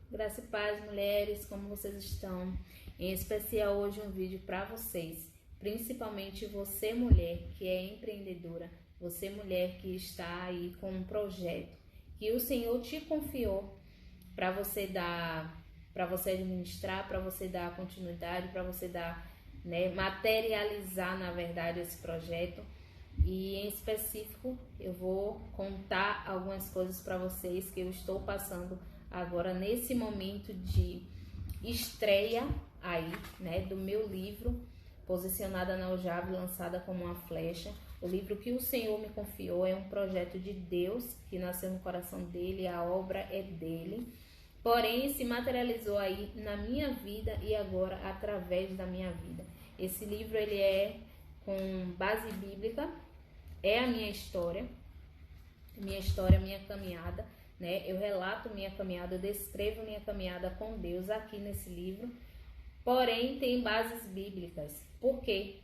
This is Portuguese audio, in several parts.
Graça e paz, mulheres, como vocês estão? Em especial hoje um vídeo para vocês, principalmente você mulher que é empreendedora, você mulher que está aí com um projeto que o Senhor te confiou para você dar, para você administrar, para você dar continuidade, para você dar, materializar na verdade esse projeto. E em específico eu vou contar algumas coisas para vocês que eu estou passando agora nesse momento de estreia aí, do meu livro Posicionada na Aljava, lançada como uma flecha. O livro que o Senhor me confiou é um projeto de Deus que nasceu no coração dele, a obra é dele. Porém, se materializou aí na minha vida e agora através da minha vida. Esse livro ele é com base bíblica, é a minha história, minha caminhada, Eu relato minha caminhada, eu descrevo minha caminhada com Deus aqui nesse livro, porém tem bases bíblicas. Por quê?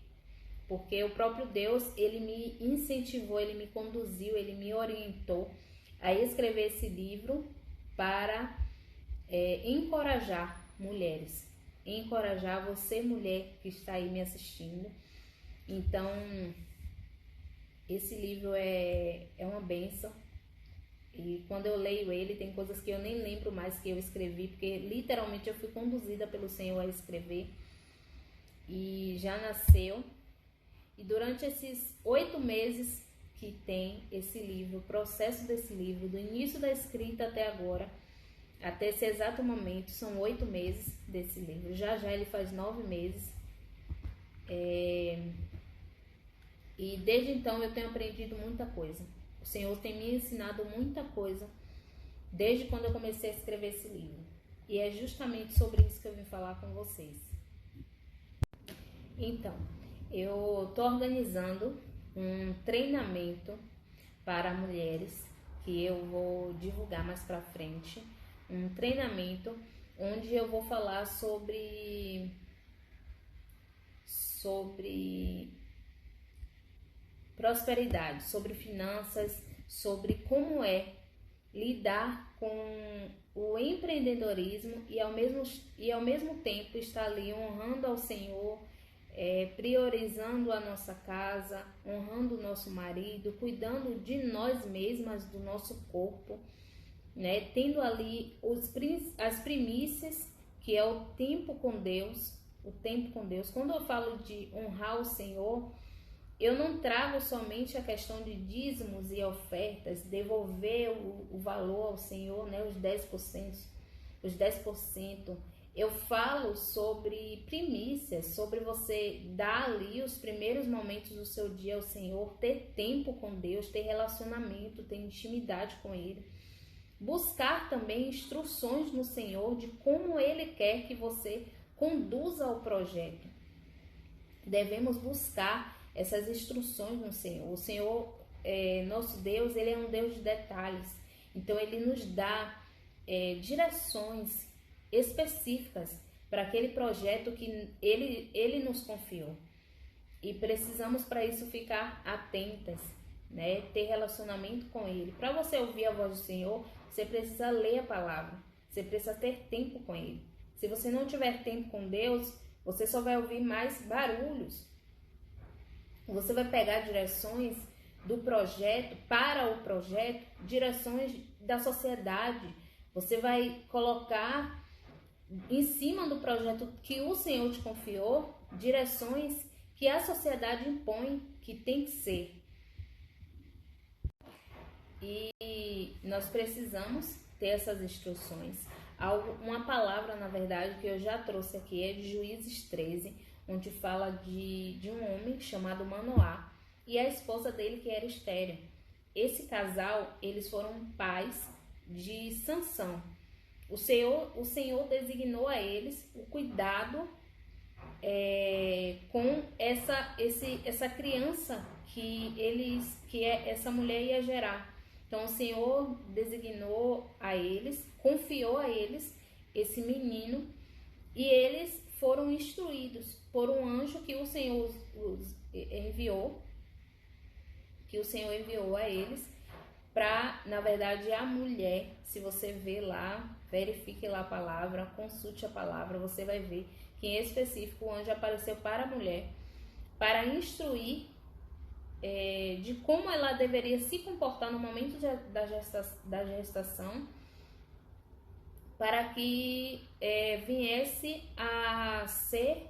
Porque o próprio Deus, ele me incentivou, ele me conduziu, ele me orientou a escrever esse livro para encorajar mulheres, encorajar você mulher que está aí me assistindo. Então, esse livro é uma bênção. E quando eu leio ele, tem coisas que eu nem lembro mais que eu escrevi, porque literalmente eu fui conduzida pelo Senhor a escrever. E já nasceu. E durante esses 8 meses que tem esse livro, o processo desse livro, do início da escrita até agora, até esse exato momento, são 8 meses desse livro. Já ele faz 9 meses. E desde então eu tenho aprendido muita coisa. O Senhor tem me ensinado muita coisa desde quando eu comecei a escrever esse livro. E é justamente sobre isso que eu vim falar com vocês. Então, eu estou organizando um treinamento para mulheres que eu vou divulgar mais para frente. Um treinamento onde eu vou falar sobre prosperidade, sobre finanças, sobre como é lidar com o empreendedorismo e ao mesmo tempo estar ali honrando ao Senhor, priorizando a nossa casa, honrando o nosso marido, cuidando de nós mesmas, do nosso corpo, tendo ali as primícias, que é o tempo com Deus, Quando eu falo de honrar o Senhor, eu não trago somente a questão de dízimos e ofertas, devolver o valor ao Senhor, os 10%. Eu falo sobre primícias, sobre você dar ali os primeiros momentos do seu dia ao Senhor, ter tempo com Deus, ter relacionamento, ter intimidade com Ele. Buscar também instruções no Senhor de como Ele quer que você conduza o projeto. Devemos buscar essas instruções no Senhor. O Senhor, nosso Deus, ele é um Deus de detalhes. Então, ele nos dá direções específicas para aquele projeto que ele nos confiou. E precisamos, para isso, ficar atentas, ter relacionamento com Ele. Para você ouvir a voz do Senhor, você precisa ler a palavra. Você precisa ter tempo com Ele. Se você não tiver tempo com Deus, você só vai ouvir mais barulhos. Você vai pegar direções do projeto, para o projeto, direções da sociedade. Você vai colocar em cima do projeto que o Senhor te confiou, direções que a sociedade impõe que tem que ser. E nós precisamos ter essas instruções. Uma palavra, na verdade, que eu já trouxe aqui é de Juízes 13, onde fala de um homem chamado Manoá e a esposa dele, que era estéril. Esse casal, eles foram pais de Sansão. O Senhor designou a eles o cuidado com essa criança que essa mulher ia gerar. Então o Senhor designou a eles, confiou a eles esse menino, e eles foram instruídos por um anjo que o Senhor enviou a eles, na verdade, a mulher, se você vê lá, verifique lá a palavra, consulte a palavra, você vai ver que em específico o anjo apareceu para a mulher, para instruir de como ela deveria se comportar no momento da gestação, para que viesse a ser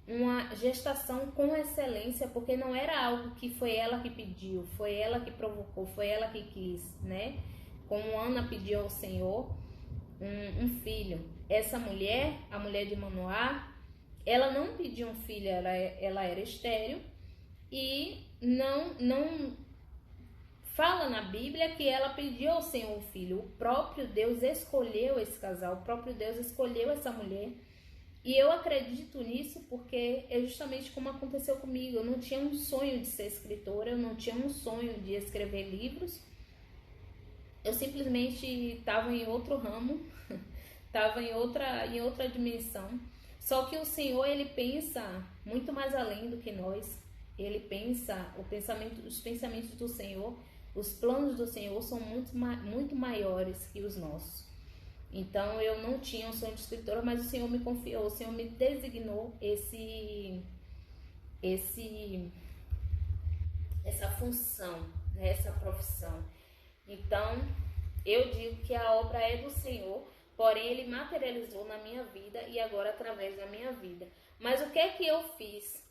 uma gestação com excelência, porque não era algo que foi ela que pediu, foi ela que provocou, foi ela que quis, né? Como Ana pediu ao Senhor um filho. Essa mulher, a mulher de Manoá, ela não pediu um filho, ela era estéril, e não fala na Bíblia que ela pediu ao Senhor um filho. O próprio Deus escolheu esse casal, o próprio Deus escolheu essa mulher. E eu acredito nisso porque é justamente como aconteceu comigo. Eu não tinha um sonho de ser escritora, eu não tinha um sonho de escrever livros. Eu simplesmente estava em outro ramo, estava em outra dimensão. Só que o Senhor, ele pensa muito mais além do que nós. Ele pensa, os pensamentos do Senhor, os planos do Senhor são muito maiores que os nossos. Então eu não tinha um sonho de escritora, mas o Senhor me confiou, o Senhor me designou essa função, né, essa profissão. Então eu digo que a obra é do Senhor, porém Ele materializou na minha vida e agora através da minha vida. Mas o que é que eu fiz?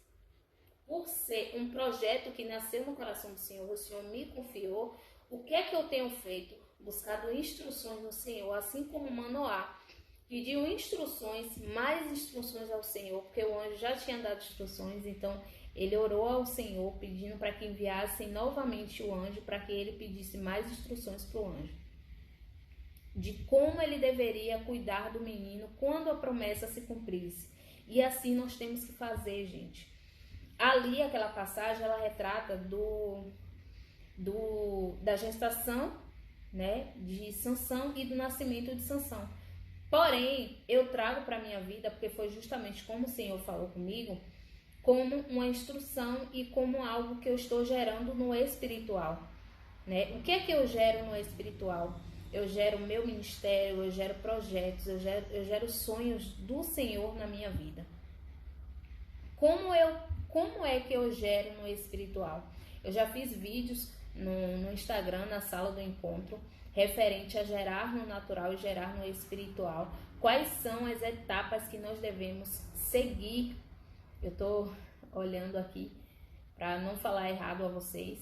Por ser um projeto que nasceu no coração do Senhor, o Senhor me confiou, o que é que eu tenho feito? Buscado instruções no Senhor, assim como Manoá pediu mais instruções ao Senhor, porque o anjo já tinha dado instruções, então ele orou ao Senhor pedindo para que enviassem novamente o anjo, para que ele pedisse mais instruções para o anjo, de como ele deveria cuidar do menino quando a promessa se cumprisse. E assim nós temos que fazer, gente. Ali, aquela passagem, ela retrata da gestação, né, de Sansão e do nascimento de Sansão. Porém, eu trago para a minha vida, porque foi justamente como o Senhor falou comigo, como uma instrução e como algo que eu estou gerando no espiritual, né? O que é que eu gero no espiritual? Eu gero o meu ministério, eu gero projetos, eu gero sonhos do Senhor na minha vida. Como é que eu gero no espiritual? Eu já fiz vídeos no Instagram, na sala do encontro, referente a gerar no natural e gerar no espiritual. Quais são as etapas que nós devemos seguir? Eu estou olhando aqui para não falar errado a vocês,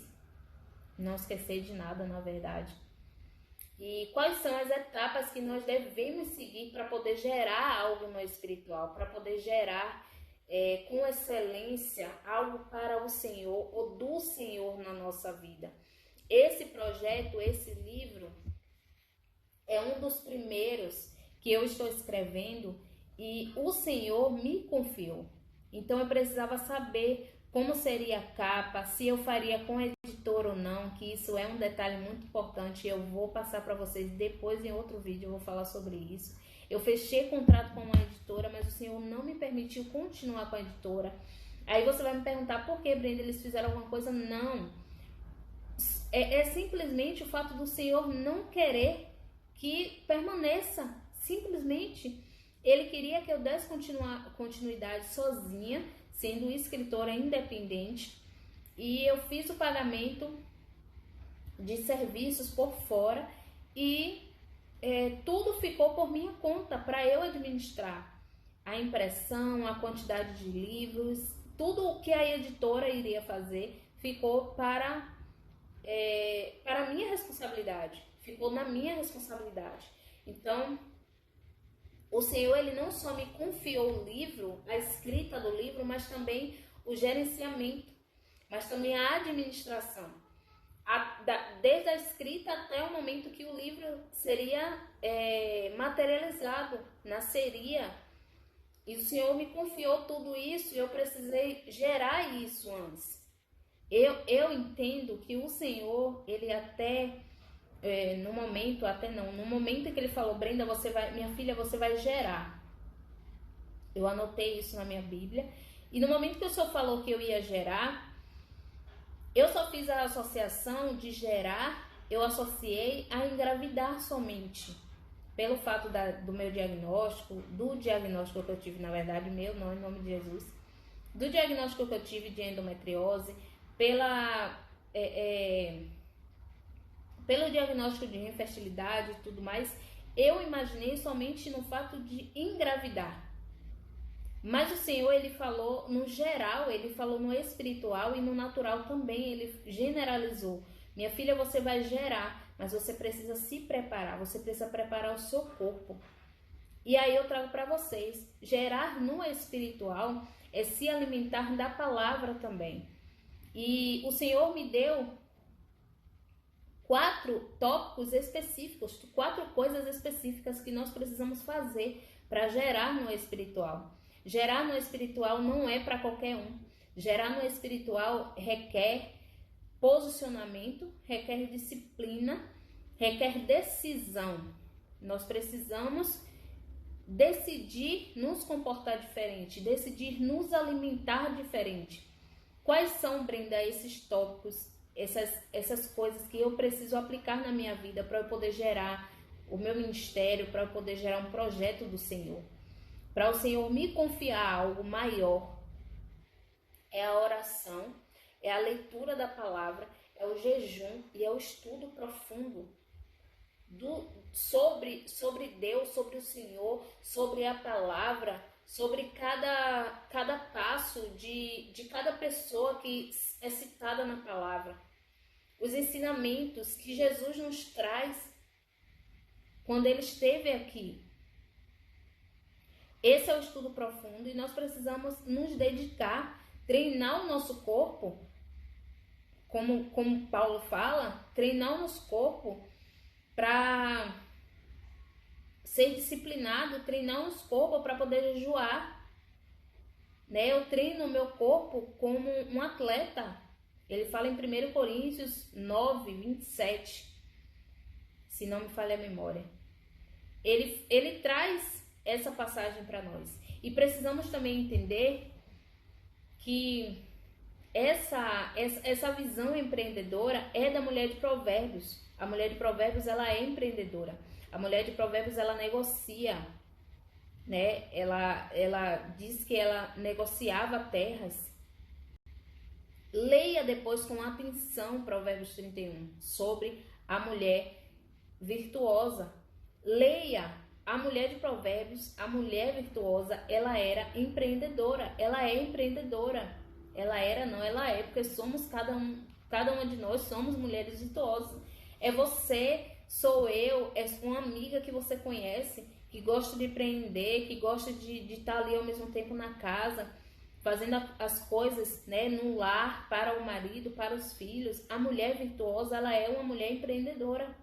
não esquecer de nada, na verdade. E quais são as etapas que nós devemos seguir para poder gerar algo no espiritual, para poder gerar com excelência algo para o Senhor ou do Senhor na nossa vida. Esse projeto, esse livro, é um dos primeiros que eu estou escrevendo e o Senhor me confiou. Então eu precisava saber como seria a capa, se eu faria com editor ou não, que isso é um detalhe muito importante. Eu vou passar para vocês depois em outro vídeo, eu vou falar sobre isso. Eu fechei contrato com uma editora, mas o Senhor não me permitiu continuar com a editora. Aí você vai me perguntar, por que, Brenda, eles fizeram alguma coisa? Não. É simplesmente o fato do Senhor não querer que permaneça. Simplesmente, Ele queria que eu desse continuidade sozinha, sendo escritora independente. E eu fiz o pagamento de serviços por fora e tudo ficou por minha conta para eu administrar. A impressão, a quantidade de livros, tudo o que a editora iria fazer ficou para minha responsabilidade, ficou na minha responsabilidade. Então, o Senhor, Ele não só me confiou o livro, a escrita do livro, mas também o gerenciamento, mas também a administração. Desde a escrita até o momento que o livro seria materializado, nasceria. E o Senhor me confiou tudo isso e eu precisei gerar isso antes. Eu entendo que o Senhor, Ele no momento em que Ele falou, Brenda, minha filha, você vai gerar. Eu anotei isso na minha Bíblia. E no momento que o Senhor falou que eu ia gerar, eu só fiz a associação de gerar, eu associei a engravidar somente. Pelo fato do meu diagnóstico, do diagnóstico que eu tive, na verdade, meu, não em nome de Jesus, do diagnóstico que eu tive de endometriose, pelo diagnóstico de infertilidade e tudo mais, eu imaginei somente no fato de engravidar. Mas o Senhor, ele falou no geral, ele falou no espiritual e no natural também, ele generalizou. Minha filha, você vai gerar, mas você precisa se preparar, você precisa preparar o seu corpo. E aí eu trago para vocês, gerar no espiritual é se alimentar da palavra também. E o Senhor me deu 4 tópicos específicos, 4 coisas específicas que nós precisamos fazer para gerar no espiritual. Gerar no espiritual não é para qualquer um. Gerar no espiritual requer posicionamento, requer disciplina, requer decisão. Nós precisamos decidir nos comportar diferente, decidir nos alimentar diferente. Quais são, Brenda, esses tópicos, essas coisas que eu preciso aplicar na minha vida para eu poder gerar o meu ministério, para eu poder gerar um projeto do Senhor? Para o Senhor me confiar algo maior, é a oração, é a leitura da palavra, é o jejum e é o estudo profundo sobre Deus, sobre o Senhor, sobre a palavra, sobre cada passo de cada pessoa que é citada na palavra. Os ensinamentos que Jesus nos traz quando ele esteve aqui. Esse é o estudo profundo e nós precisamos nos dedicar, treinar o nosso corpo, como Paulo fala, treinar o nosso corpo para ser disciplinado, treinar o nosso corpo para poder jejuar. Né? Eu treino o meu corpo como um atleta. Ele fala em 1 Coríntios 9, 27, se não me falha a memória. Ele traz essa passagem para nós. E precisamos também entender que essa visão empreendedora é da mulher de Provérbios. A mulher de Provérbios, ela é empreendedora. A mulher de Provérbios, ela negocia, né? Ela diz que ela negociava terras. Leia depois com atenção Provérbios 31 sobre a mulher virtuosa. Leia. A mulher de Provérbios, a mulher virtuosa, ela era empreendedora. Ela é empreendedora. Ela era, não, ela é, porque somos cada uma de nós somos mulheres virtuosas. É você, sou eu, é uma amiga que você conhece, que gosta de empreender, que gosta de estar ali ao mesmo tempo na casa, fazendo as coisas, né, no lar, para o marido, para os filhos. A mulher virtuosa, ela é uma mulher empreendedora.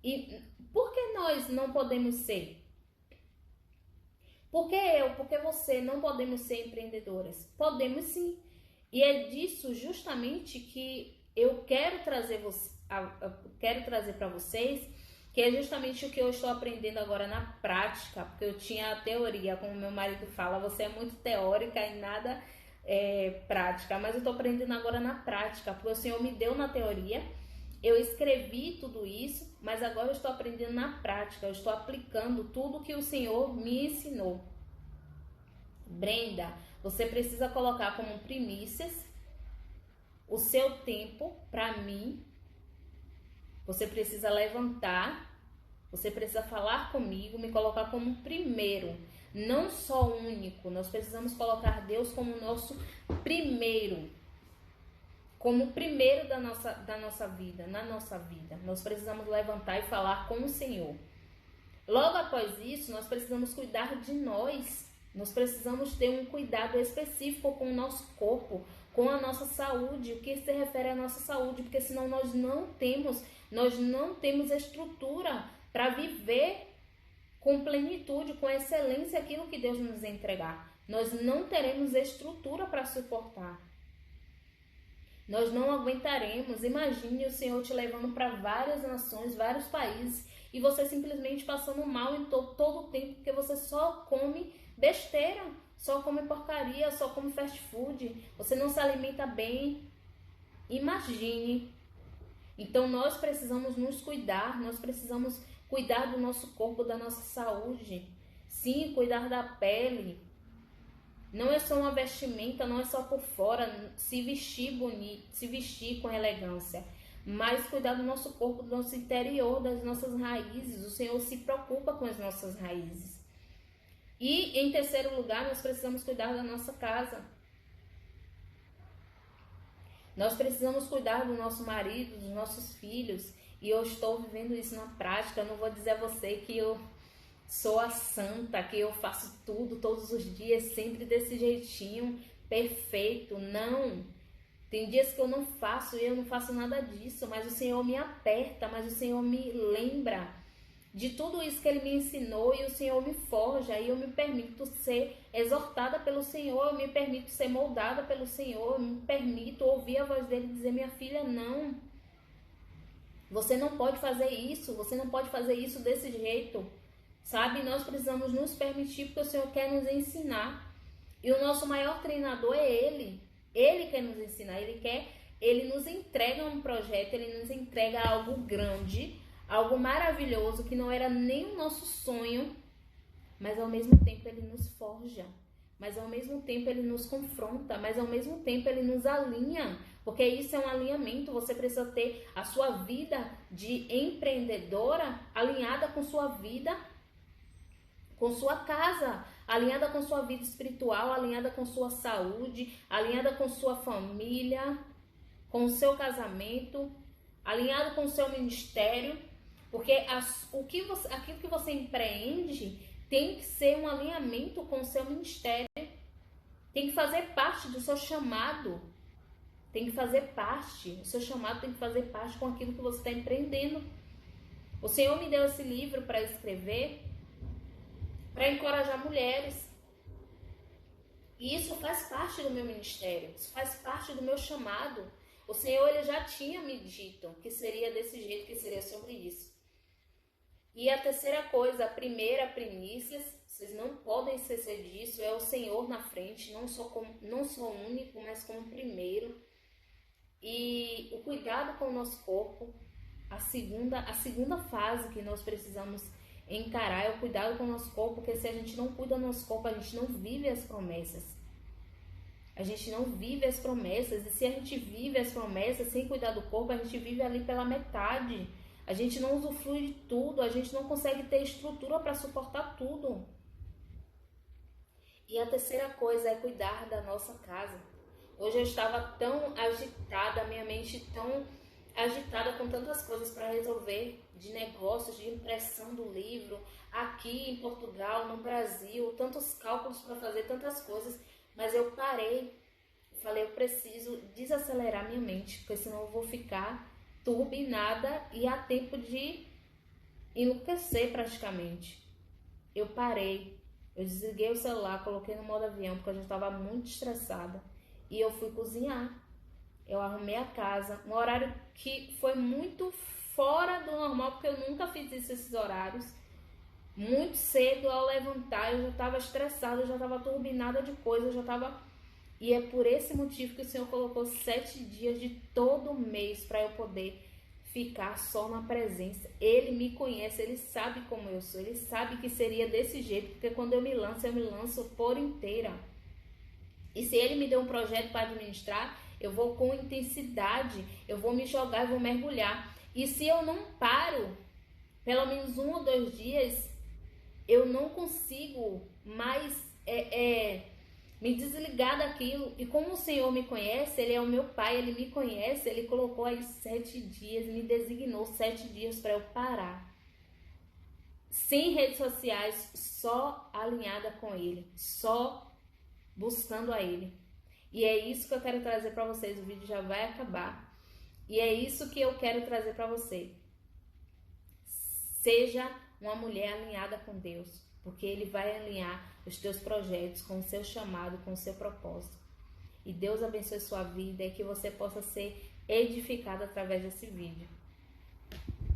E por que nós não podemos ser? Por que eu, por que você não podemos ser empreendedoras? Podemos sim. E é disso justamente que eu quero trazer para vocês, que é justamente o que eu estou aprendendo agora na prática, porque eu tinha a teoria, como meu marido fala, você é muito teórica e nada prática, mas eu estou aprendendo agora na prática, porque o Senhor me deu na teoria, eu escrevi tudo isso, mas agora eu estou aprendendo na prática, eu estou aplicando tudo que o Senhor me ensinou. Brenda, você precisa colocar como primícias o seu tempo para mim. Você precisa levantar, você precisa falar comigo, me colocar como primeiro, não só único. Nós precisamos colocar Deus como nosso primeiro. Como o primeiro da nossa vida, na nossa vida. Nós precisamos levantar e falar com o Senhor. Logo após isso, nós precisamos cuidar de nós. Nós precisamos ter um cuidado específico com o nosso corpo, com a nossa saúde. O que se refere à nossa saúde? Porque senão nós não temos estrutura para viver com plenitude, com excelência aquilo que Deus nos entregar. Nós não teremos estrutura para suportar. Nós não aguentaremos. Imagine o Senhor te levando para várias nações, vários países, e você simplesmente passando mal em todo o tempo, porque você só come besteira, só come porcaria, só come fast food, você não se alimenta bem. Imagine. Então nós precisamos nos cuidar, nós precisamos cuidar do nosso corpo, da nossa saúde. Sim, cuidar da pele. Não é só uma vestimenta, não é só por fora, se vestir bonito, se vestir com elegância, mas cuidar do nosso corpo, do nosso interior, das nossas raízes. O Senhor se preocupa com as nossas raízes. E em terceiro lugar, nós precisamos cuidar da nossa casa. Nós precisamos cuidar do nosso marido, dos nossos filhos. E eu estou vivendo isso na prática. Eu não vou dizer a você que eu sou a santa, que eu faço tudo todos os dias, sempre desse jeitinho perfeito. Não. Tem dias que eu não faço e eu não faço nada disso, mas o Senhor me aperta, mas o Senhor me lembra de tudo isso que Ele me ensinou e o Senhor me forja e eu me permito ser exortada pelo Senhor, eu me permito ser moldada pelo Senhor, eu me permito ouvir a voz dEle dizer: minha filha, não. Você não pode fazer isso, você não pode fazer isso desse jeito. Sabe, nós precisamos nos permitir porque o Senhor quer nos ensinar. E o nosso maior treinador é Ele. Ele quer nos ensinar, Ele nos entrega um projeto, Ele nos entrega algo grande, algo maravilhoso que não era nem o nosso sonho, mas ao mesmo tempo Ele nos forja, mas ao mesmo tempo Ele nos confronta, mas ao mesmo tempo Ele nos alinha, porque isso é um alinhamento. Você precisa ter a sua vida de empreendedora alinhada com sua vida, com sua casa, alinhada com sua vida espiritual, alinhada com sua saúde, alinhada com sua família, com o seu casamento, alinhado com o seu ministério, porque aquilo que você empreende tem que ser um alinhamento com o seu ministério, tem que fazer parte do seu chamado, tem que fazer parte, o seu chamado tem que fazer parte com aquilo que você está empreendendo. O Senhor me deu esse livro para escrever, para encorajar mulheres. E isso faz parte do meu ministério, isso faz parte do meu chamado. O Senhor, Ele já tinha me dito que seria desse jeito, que seria sobre isso. E a terceira coisa, a primeira, primícias, vocês não podem esquecer disso, é o Senhor na frente, não só único, mas como primeiro. E o cuidado com o nosso corpo, a segunda fase que nós precisamos encarar é o cuidado com o nosso corpo, porque se a gente não cuida do nosso corpo, a gente não vive as promessas. A gente não vive as promessas, e se a gente vive as promessas sem cuidar do corpo, a gente vive ali pela metade. A gente não usufrui de tudo, a gente não consegue ter estrutura para suportar tudo. E a terceira coisa é cuidar da nossa casa. Hoje eu estava tão agitada, minha mente tão agitada com tantas coisas para resolver, de negócios, de impressão do livro, aqui em Portugal, no Brasil, tantos cálculos para fazer, tantas coisas, mas eu parei, falei, eu preciso desacelerar minha mente, porque senão eu vou ficar turbinada e há tempo de enlouquecer praticamente. Eu parei, eu desliguei o celular, coloquei no modo avião, porque eu já estava muito estressada, e eu fui cozinhar. Eu arrumei a casa, um horário que foi muito fora do normal, porque eu nunca fiz isso, esses horários. Muito cedo, ao levantar, eu já estava estressada, eu já estava turbinada de coisa, eu já estava... E é por esse motivo que o Senhor colocou 7 dias de todo mês para eu poder ficar só na presença. Ele me conhece, Ele sabe como eu sou, Ele sabe que seria desse jeito, porque quando eu me lanço por inteira. E se Ele me deu um projeto para administrar, eu vou com intensidade, eu vou me jogar, eu vou mergulhar. E se eu não paro, pelo menos 1 ou 2 dias, eu não consigo mais me desligar daquilo. E como o Senhor me conhece, Ele é o meu Pai, Ele me conhece, Ele colocou aí 7 dias, me designou 7 dias para eu parar. Sem redes sociais, só alinhada com Ele, só buscando a Ele. E é isso que eu quero trazer para vocês. O vídeo já vai acabar. E é isso que eu quero trazer para você. Seja uma mulher alinhada com Deus, porque Ele vai alinhar os teus projetos com o seu chamado, com o seu propósito. E Deus abençoe sua vida e que você possa ser edificado através desse vídeo.